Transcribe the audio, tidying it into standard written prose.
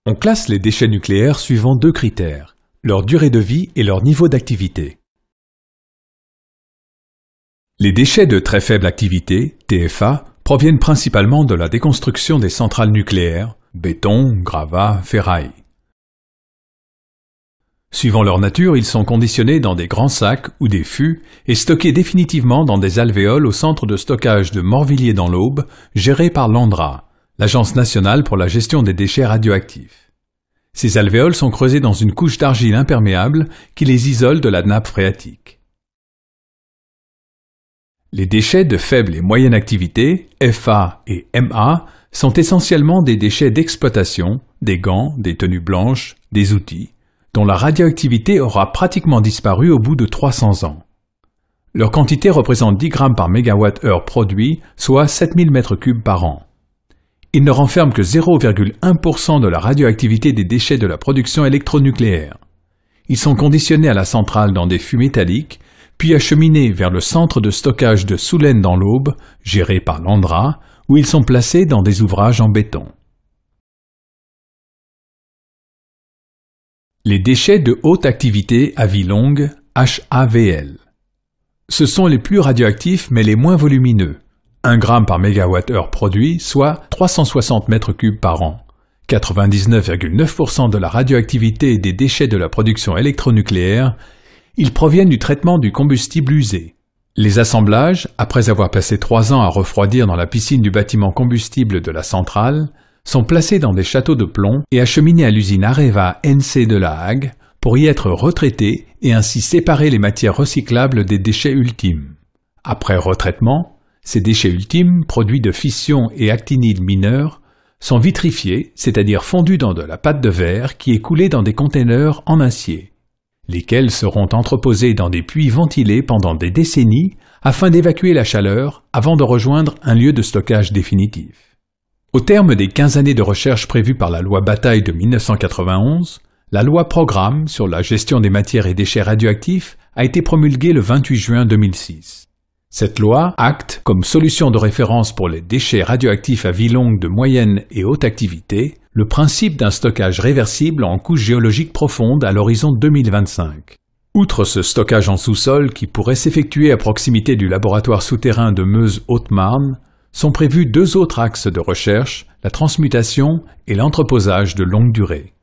On classe les déchets nucléaires suivant deux critères, leur durée de vie et leur niveau d'activité. Les déchets de très faible activité, TFA, proviennent principalement de la déconstruction des centrales nucléaires, béton, gravat, ferraille. Suivant leur nature, ils sont conditionnés dans des grands sacs ou des fûts et stockés définitivement dans des alvéoles au centre de stockage de Morvilliers dans l'Aube, géré par l'ANDRA, l'Agence nationale pour la gestion des déchets radioactifs. Ces alvéoles sont creusées dans une couche d'argile imperméable qui les isole de la nappe phréatique. Les déchets de faible et moyenne activité, FA et MA, sont essentiellement des déchets d'exploitation, des gants, des tenues blanches, des outils, dont la radioactivité aura pratiquement disparu au bout de 300 ans. Leur quantité représente 10 grammes par mégawatt-heure produit, soit 7000 m3 par an. Ils ne renferment que 0,1% de la radioactivité des déchets de la production électronucléaire. Ils sont conditionnés à la centrale dans des fûts métalliques, puis acheminés vers le centre de stockage de Soulaines dans l'Aube, géré par l'ANDRA, où ils sont placés dans des ouvrages en béton. Les déchets de haute activité à vie longue, HAVL. Ce sont les plus radioactifs mais les moins volumineux. 1 g par mégawatt-heure produit, soit 360 m3 par an. 99,9% de la radioactivité des déchets de la production électronucléaire, ils proviennent du traitement du combustible usé. Les assemblages, après avoir passé 3 ans à refroidir dans la piscine du bâtiment combustible de la centrale, sont placés dans des châteaux de plomb et acheminés à l'usine Areva NC de La Hague pour y être retraités et ainsi séparer les matières recyclables des déchets ultimes. Après retraitement, ces déchets ultimes, produits de fission et actinides mineurs, sont vitrifiés, c'est-à-dire fondus dans de la pâte de verre qui est coulée dans des containers en acier, lesquels seront entreposés dans des puits ventilés pendant des décennies afin d'évacuer la chaleur avant de rejoindre un lieu de stockage définitif. Au terme des 15 années de recherche prévues par la loi Bataille de 1991, la loi Programme sur la gestion des matières et déchets radioactifs a été promulguée le 28 juin 2006. Cette loi acte comme solution de référence pour les déchets radioactifs à vie longue de moyenne et haute activité le principe d'un stockage réversible en couche géologique profonde à l'horizon 2025. Outre ce stockage en sous-sol qui pourrait s'effectuer à proximité du laboratoire souterrain de Meuse-Haute-Marne, sont prévus 2 autres axes de recherche, la transmutation et l'entreposage de longue durée.